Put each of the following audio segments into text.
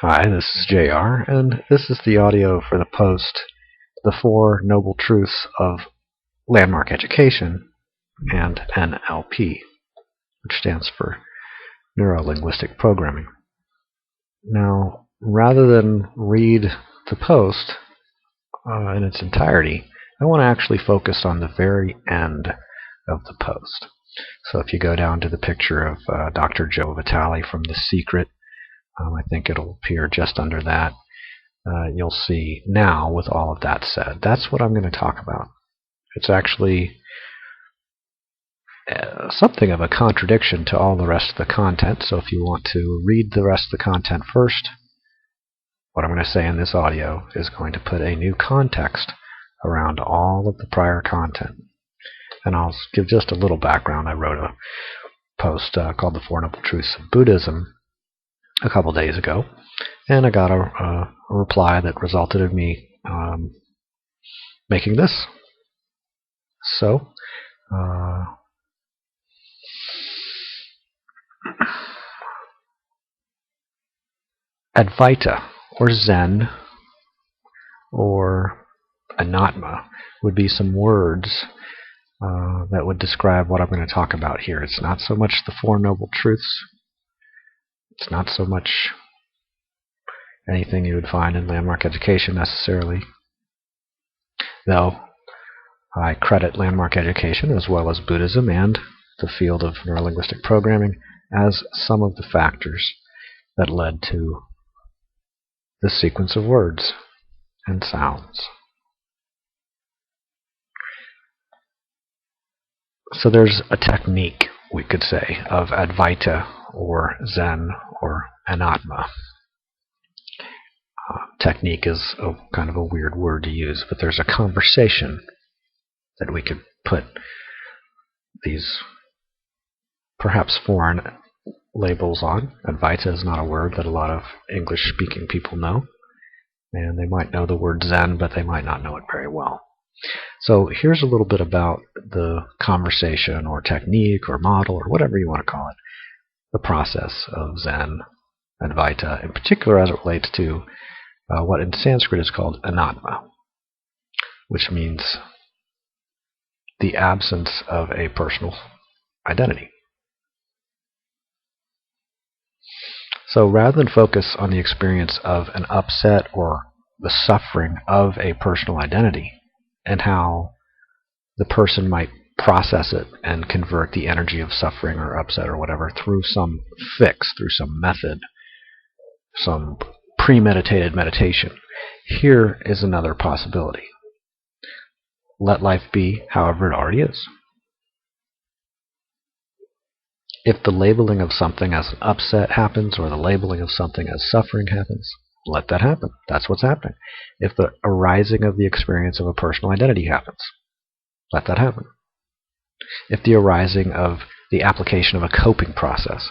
Hi, this is JR, and this is the audio for the post, The Four Noble Truths of Landmark Education and NLP, which stands for Neuro-Linguistic Programming. Now, rather than read the post in its entirety, I want to actually focus on the very end of the post. So if you go down to the picture of Dr. Joe Vitale from The Secret, I think it'll appear just under that. You'll see now, with all of that said, that's what I'm going to talk about. It's actually something of a contradiction to all the rest of the content, so if you want to read the rest of the content first, what I'm going to say in this audio is going to put a new context around all of the prior content. And I'll give just a little background. I wrote a post called The Four Noble Truths of Buddhism a couple days ago, and I got a reply that resulted in me making this. So, Advaita, or Zen, or Anatma would be some words that would describe what I'm going to talk about here. It's not so much the Four Noble Truths. It's not so much anything you would find in Landmark Education necessarily, though I credit Landmark Education as well as Buddhism and the field of neurolinguistic programming as some of the factors that led to the sequence of words and sounds. So there's a technique, we could say, of Advaita or Zen or Anatma. Technique is kind of a weird word to use, but there's a conversation that we could put these perhaps foreign labels on. Advaita is not a word that a lot of English-speaking people know, and they might know the word Zen, but they might not know it very well. So here's a little bit about the conversation or technique or model or whatever you want to call it, the process of Zen, Advaita, in particular as it relates to what in Sanskrit is called Anatma, which means the absence of a personal identity. So rather than focus on the experience of an upset or the suffering of a personal identity and how the person might process it and convert the energy of suffering or upset or whatever through some fix, through some method, some premeditated meditation, here is another possibility. Let life be however it already is. If the labeling of something as an upset happens, or the labeling of something as suffering happens, let that happen. That's what's happening. If the arising of the experience of a personal identity happens, let that happen. If the arising of the application of a coping process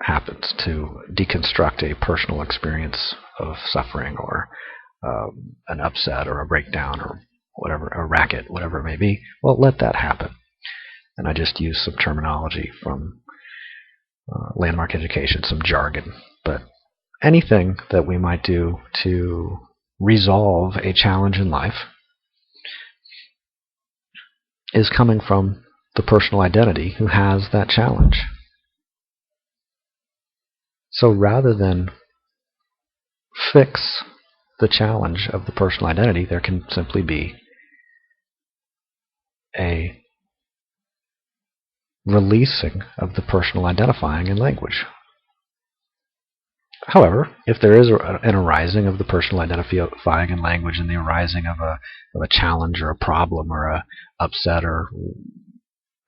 happens to deconstruct a personal experience of suffering or an upset or a breakdown or whatever, a racket, whatever it may be, well, let that happen. And I just use some terminology from Landmark Education, some jargon. But anything that we might do to resolve a challenge in life is coming from the personal identity who has that challenge. So rather than fix the challenge of the personal identity, there can simply be a releasing of the personal identifying in language. However, if there is an arising of the personal identifying in language and the arising of a challenge or a problem or a upset or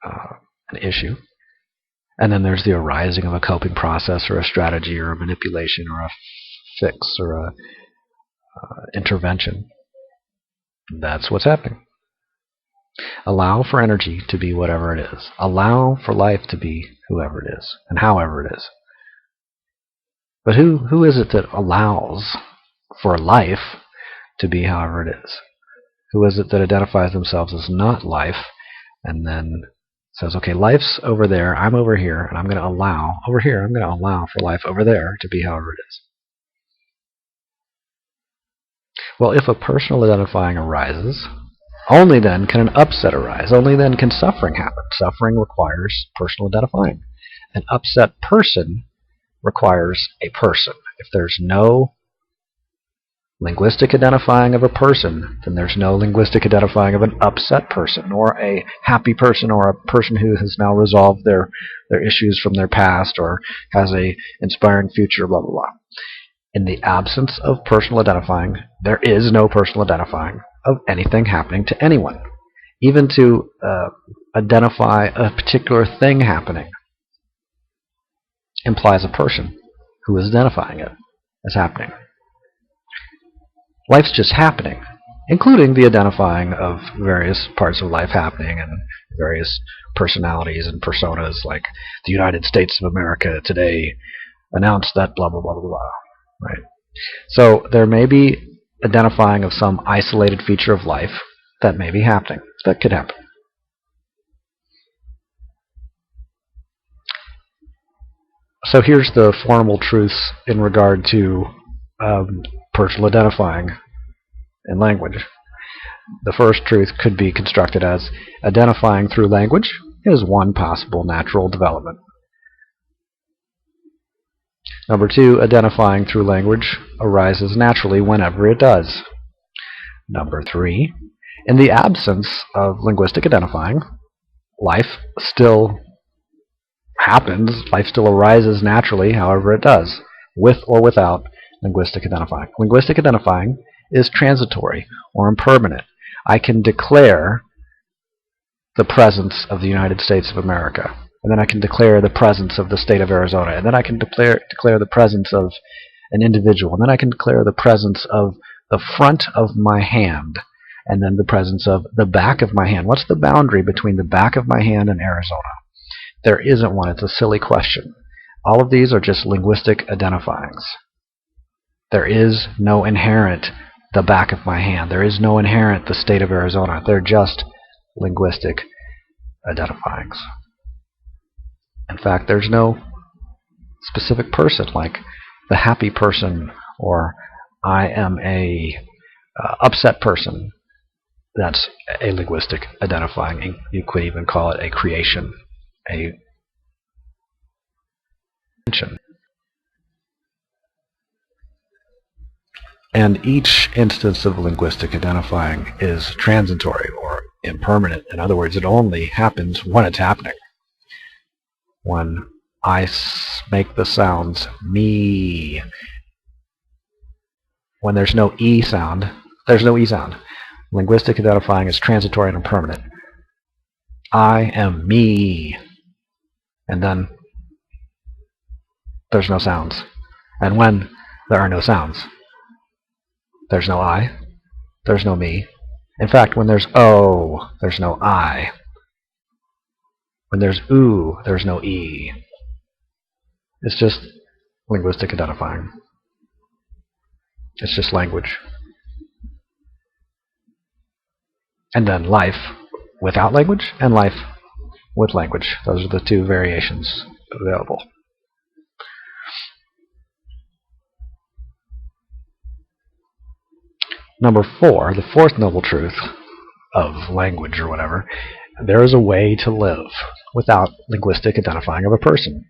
an issue, and then there's the arising of a coping process or a strategy or a manipulation or a fix or a intervention, that's what's happening. Allow for energy to be whatever it is. Allow for life to be whoever it is and however it is. But who is it that allows for life to be however it is? Who is it that identifies themselves as not life and then says, okay, life's over there, I'm over here, and I'm going to allow, over here, I'm going to allow for life over there to be however it is. Well, if a personal identifying arises, only then can an upset arise. Only then can suffering happen. Suffering requires personal identifying. An upset person requires a person. If there's no linguistic identifying of a person, then there's no linguistic identifying of an upset person, or a happy person, or a person who has now resolved their issues from their past, or has a inspiring future, blah, blah, blah. In the absence of personal identifying, there is no personal identifying of anything happening to anyone. Even to identify a particular thing happening implies a person who is identifying it as happening. Life's just happening, including the identifying of various parts of life happening and various personalities and personas, like the United States of America today announced that blah, blah, blah, blah, blah. Right? So there may be identifying of some isolated feature of life that may be happening. That could happen. So here's the formal truths in regard to personal identifying in language. The first truth could be constructed as identifying through language is one possible natural development. Number two, identifying through language arises naturally whenever it does. Number three, in the absence of linguistic identifying, life still happens, life still arises naturally however it does, with or without linguistic identifying. Linguistic identifying is transitory or impermanent. I can declare the presence of the United States of America, and then I can declare the presence of the state of Arizona, and then I can declare the presence of an individual, and then I can declare the presence of the front of my hand, and then the presence of the back of my hand. What's the boundary between the back of my hand and Arizona? There isn't one. It's a silly question. All of these are just linguistic identifyings. There is no inherent the back of my hand. There is no inherent the state of Arizona. They're just linguistic identifyings. In fact, there's no specific person like the happy person, or I am a upset person. That's a linguistic identifying. You could even call it a creation, a invention. And each instance of linguistic identifying is transitory or impermanent. In other words, it only happens when it's happening. When I make the sounds me, when there's no E sound, there's no E sound. Linguistic identifying is transitory and impermanent. I am me, and then there's no sounds. And when there are no sounds, there's no I, there's no me. In fact, when there's O, there's no I. When there's oo, there's no E. It's just linguistic identifying. It's just language. And then life without language and life with language. Those are the two variations available. Number four, the fourth noble truth of language or whatever, there is a way to live without linguistic identifying of a person.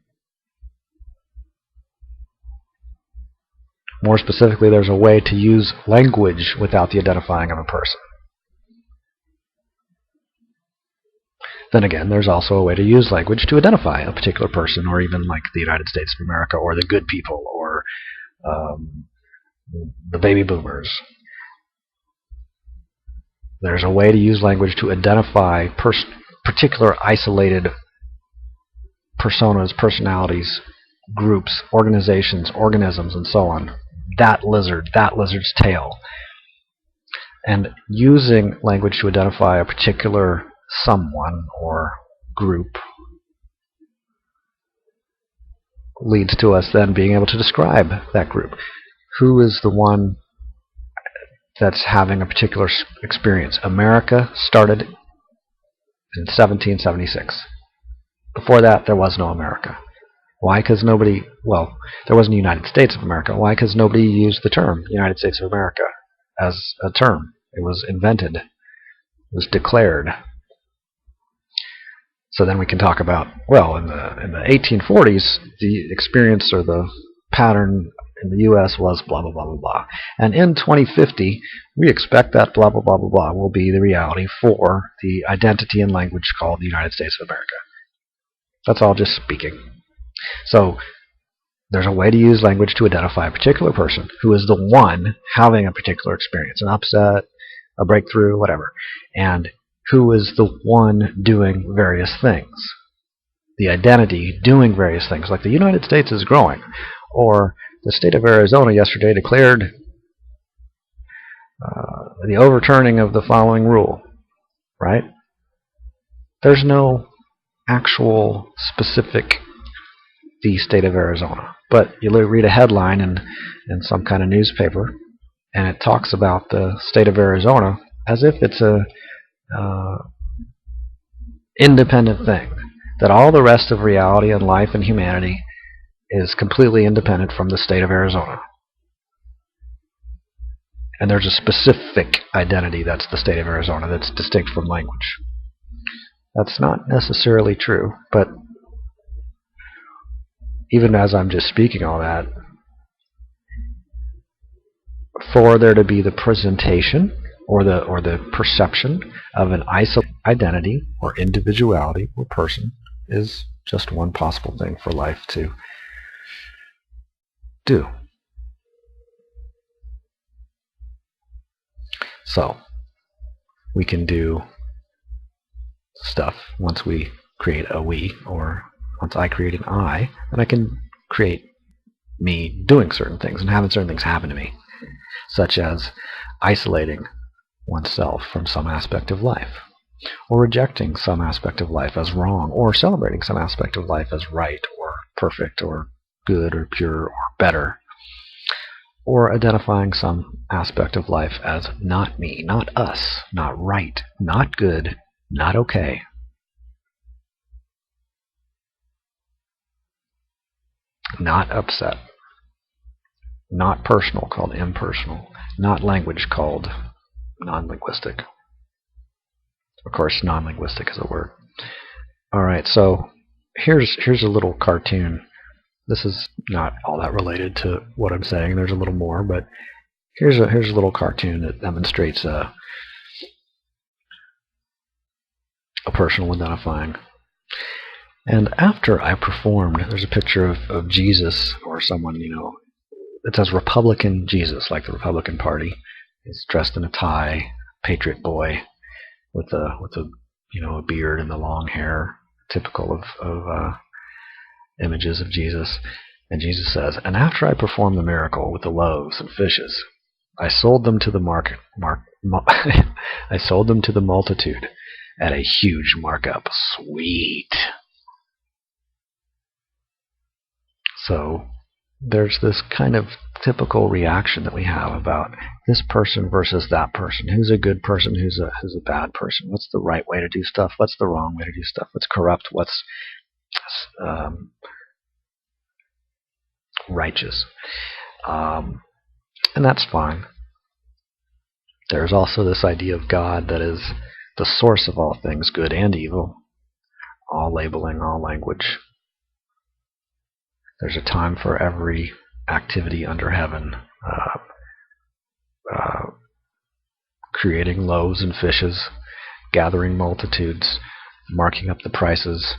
More specifically, there's a way to use language without the identifying of a person. Then again, there's also a way to use language to identify a particular person, or even like the United States of America, or the good people, or the baby boomers. There's a way to use language to identify particular isolated personas, personalities, groups, organizations, organisms, and so on. That lizard, that lizard's tail. And using language to identify a particular someone or group leads to us then being able to describe that group. Who is the one that's having a particular experience? America started in 1776. Before that, there was no America. Why? Because nobody, well, there wasn't the United States of America. Why? Because nobody used the term United States of America as a term. It was invented. It was declared. So then we can talk about, well, in the 1840s, the experience or the pattern in the U.S. was blah, blah, blah, blah, blah. And in 2050, we expect that blah, blah, blah, blah, blah will be the reality for the identity and language called the United States of America. That's all just speaking. So there's a way to use language to identify a particular person who is the one having a particular experience, an upset, a breakthrough, whatever, and who is the one doing various things. The identity doing various things, like the United States is growing, or the state of Arizona yesterday declared the overturning of the following rule, right? There's no actual specific the state of Arizona, but you read a headline in some kind of newspaper, and it talks about the state of Arizona as if it's a independent thing, that all the rest of reality and life and humanity is completely independent from the state of Arizona. And there's a specific identity that's the state of Arizona that's distinct from language. That's not necessarily true, but even as I'm just speaking all that, for there to be the presentation or the perception of an isolated identity or individuality or person is just one possible thing for life to do. So we can do stuff once we create a we, or once I create an I, then I can create me doing certain things and having certain things happen to me, such as isolating oneself from some aspect of life, or rejecting some aspect of life as wrong, or celebrating some aspect of life as right, or perfect, or good, or pure, or better, or identifying some aspect of life as not me, not us, not right, not good, not okay. Not upset. Not personal, called impersonal. Not language, called non-linguistic. Of course, non-linguistic is a word. Alright, so here's a little cartoon. This is not all that related to what I'm saying. There's a little more, but here's a little cartoon that demonstrates a personal identifying. And after I performed, there's a picture of Jesus or someone, it says Republican Jesus, like the Republican Party. He's dressed in a tie, patriot boy, with a beard and the long hair, typical of images of Jesus. And Jesus says, "And after I performed the miracle with the loaves and fishes, I sold them to the I sold them to the multitude at a huge markup." Sweet. So there's this kind of typical reaction that we have about this person versus that person. Who's a good person? Who's a bad person? What's the right way to do stuff? What's the wrong way to do stuff? What's corrupt? What's righteous? And that's fine. There's also this idea of God that is the source of all things, good and evil, all labeling, all language. There's a time for every activity under heaven. Creating loaves and fishes, gathering multitudes, marking up the prices,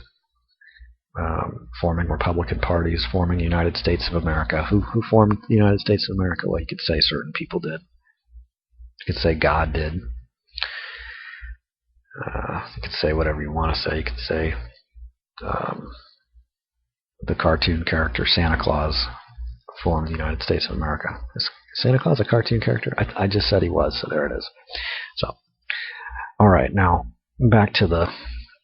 forming Republican parties, forming the United States of America. Who formed the United States of America? Well, you could say certain people did. You could say God did. You could say whatever you want to say. You could say the cartoon character Santa Claus formed the United States of America. Is Santa Claus a cartoon character? I just said he was, so there it is. So, alright, now back to the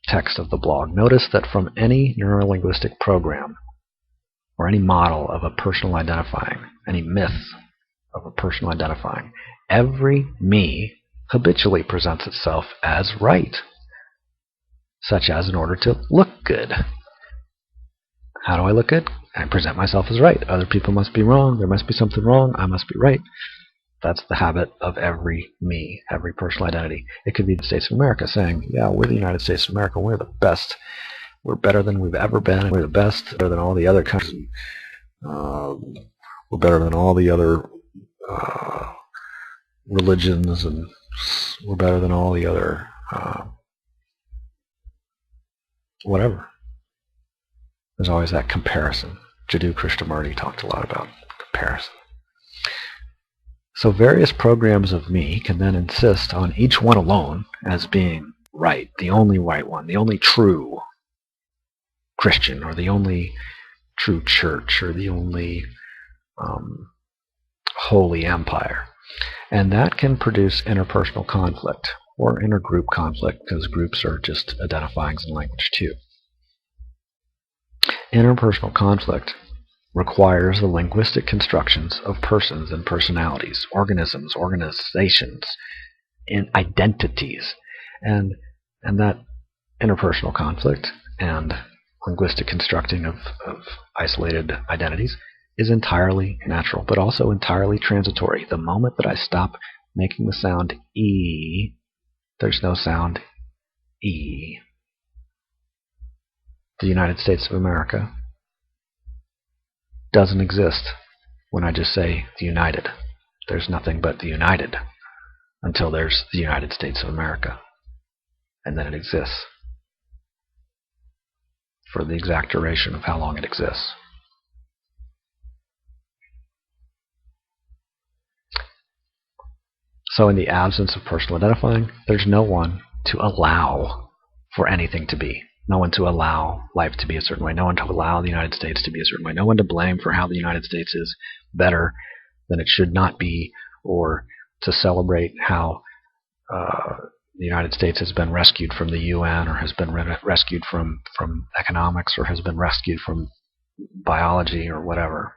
text of the blog. Notice that from any neurolinguistic program or any model of a personal identifying, any myth of a personal identifying, every me habitually presents itself as right, such as in order to look good. How do I look good? I present myself as right. Other people must be wrong. There must be something wrong. I must be right. That's the habit of every me, every personal identity. It could be the States of America saying, yeah, we're the United States of America. We're the best. We're better than we've ever been. We're the best, better than all the other countries. We're better than all the other religions, and we're better than all the other whatever. There's always that comparison. Jiddu Krishnamurti talked a lot about comparison. So various programs of me can then insist on each one alone as being right, the only right one, the only true Christian, or the only true church, or the only holy empire. And that can produce interpersonal conflict, or intergroup conflict, because groups are just identifyings in language too. Interpersonal conflict requires the linguistic constructions of persons and personalities, organisms, organizations, and identities. And that interpersonal conflict and linguistic constructing of isolated identities is entirely natural, but also entirely transitory. The moment that I stop making the sound E, there's no sound E. The United States of America doesn't exist when I just say the United. There's nothing but the United until there's the United States of America. And then it exists for the exact duration of how long it exists. So in the absence of personal identifying, there's no one to allow for anything to be. No one to allow life to be a certain way. No one to allow the United States to be a certain way. No one to blame for how the United States is better than it should not be, or to celebrate how the United States has been rescued from the UN, or has been rescued from economics, or has been rescued from biology, or whatever.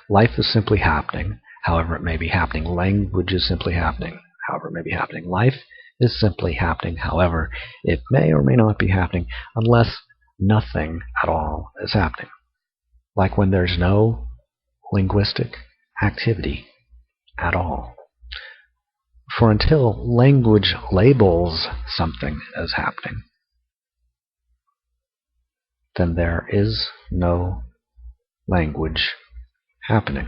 Life is simply happening, however it may be happening. Language is simply happening, however it may be happening. Life is simply happening, however it may or may not be happening, unless nothing at all is happening. Like when there's no linguistic activity at all. For until language labels something as happening, then there is no language happening.